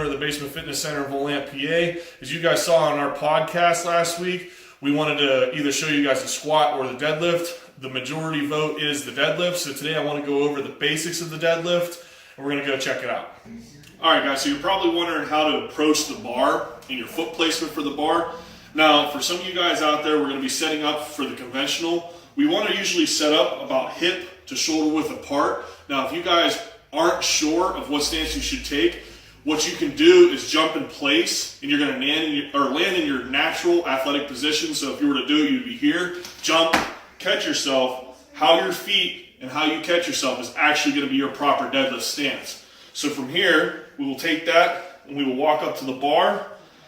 owner of the Basement Fitness Center in Volant, PA. As you guys saw on our podcast last week, we wanted to either show you guys the squat or the deadlift. The majority vote is the deadlift, so today I want to go over the basics of the deadlift, and we're going to go check it out. Alright guys, so you're probably wondering how to approach the bar and your foot placement for the bar. Now, for some of you guys out there, we're going to be setting up for the conventional. We want to usually set up about hip to shoulder width apart. Now, if you guys aren't sure of what stance you should take, what you can do is jump in place, and you're going to land in your natural athletic position. So if you were to do it, you'd be here, jump, catch yourself. How your feet and how you catch yourself is actually going to be your proper deadlift stance. So from here, we will take that and we will walk up to the bar,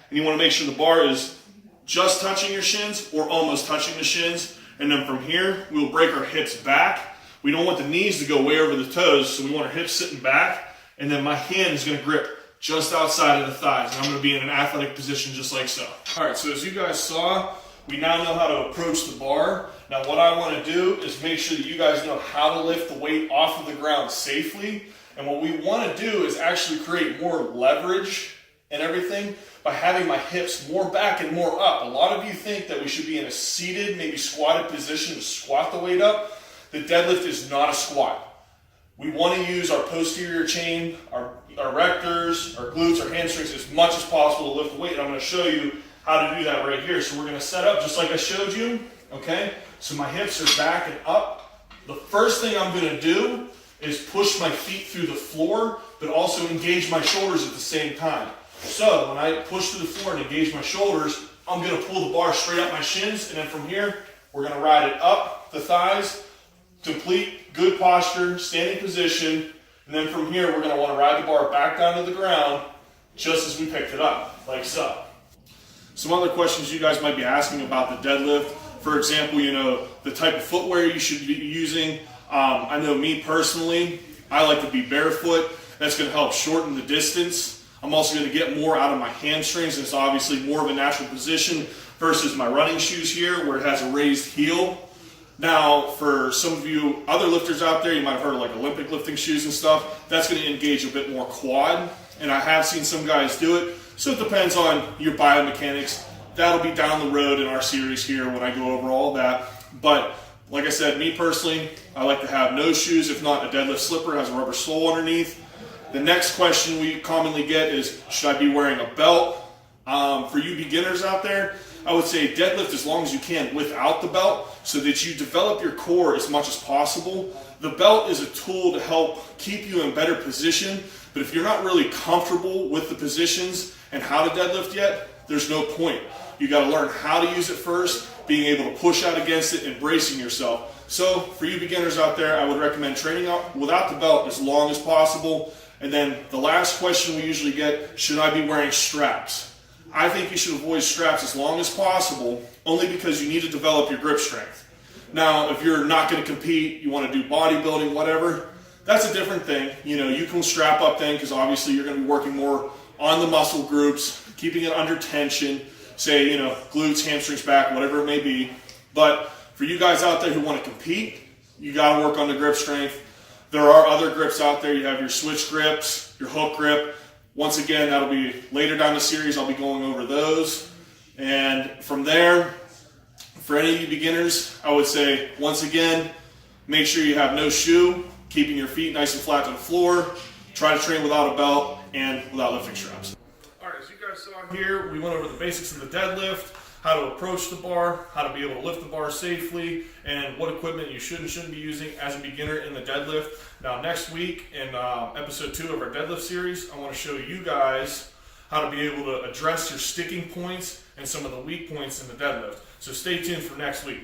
and you want to make sure the bar is just touching your shins or almost touching the shins. And then from here, we'll break our hips back. We don't want the knees to go way over the toes, so we want our hips sitting back, and then my hand is going to grip just outside of the thighs, and I'm going to be in an athletic position just like so. Alright, so as you guys saw, we now know how to approach the bar. Now what I want to do is make sure that you guys know how to lift the weight off of the ground safely, and what we want to do is actually create more leverage and everything by having my hips more back and more up. A lot of you think that we should be in a seated, maybe squatted position to squat the weight up. The deadlift is not a squat. We want to use our posterior chain, our rectors, our glutes, our hamstrings as much as possible to lift the weight. And I'm going to show you how to do that right here. So we're going to set up just like I showed you. Okay? So my hips are back and up. The first thing I'm going to do is push my feet through the floor, but also engage my shoulders at the same time. So when I push through the floor and engage my shoulders, I'm going to pull the bar straight up my shins, and then from here, we're going to ride it up the thighs, complete good posture, standing position, and then from here, we're going to want to ride the bar back down to the ground, just as we picked it up, like so. Some other questions you guys might be asking about the deadlift. For example, the type of footwear you should be using. I know me personally, I like to be barefoot. That's going to help shorten the distance. I'm also going to get more out of my hamstrings, and it's obviously more of a natural position versus my running shoes here where it has a raised heel. Now, for some of you other lifters out there, you might have heard of like Olympic lifting shoes and stuff. That's going to engage a bit more quad, and I have seen some guys do it. So it depends on your biomechanics. That'll be down the road in our series here when I go over all that. But like I said, me personally, I like to have no shoes. If not, a deadlift slipper has a rubber sole underneath. The next question we commonly get is, should I be wearing a belt? For you beginners out there, I would say deadlift as long as you can without the belt so that you develop your core as much as possible. The belt is a tool to help keep you in better position, but if you're not really comfortable with the positions and how to deadlift yet, there's no point. You got to learn how to use it first, being able to push out against it and bracing yourself. So for you beginners out there, I would recommend training without the belt as long as possible. And then the last question we usually get, should I be wearing straps? I think you should avoid straps as long as possible, only because you need to develop your grip strength. Now, if you're not going to compete, you want to do bodybuilding, whatever, that's a different thing. You can strap up then, because obviously you're going to be working more on the muscle groups, keeping it under tension, say, glutes, hamstrings, back, whatever it may be. But for you guys out there who want to compete, you got to work on the grip strength. There are other grips out there. You have your switch grips, your hook grip. Once again, that'll be later down the series. I'll be going over those. And from there, for any of you beginners, I would say, once again, make sure you have no shoe, keeping your feet nice and flat to the floor. Try to train without a belt and without lifting straps. All right, as you guys saw here, we went over the basics of the deadlift, how to approach the bar, how to be able to lift the bar safely, and what equipment you should and shouldn't be using as a beginner in the deadlift. Now next week in episode 2 of our deadlift series, I want to show you guys how to be able to address your sticking points and some of the weak points in the deadlift. So stay tuned for next week.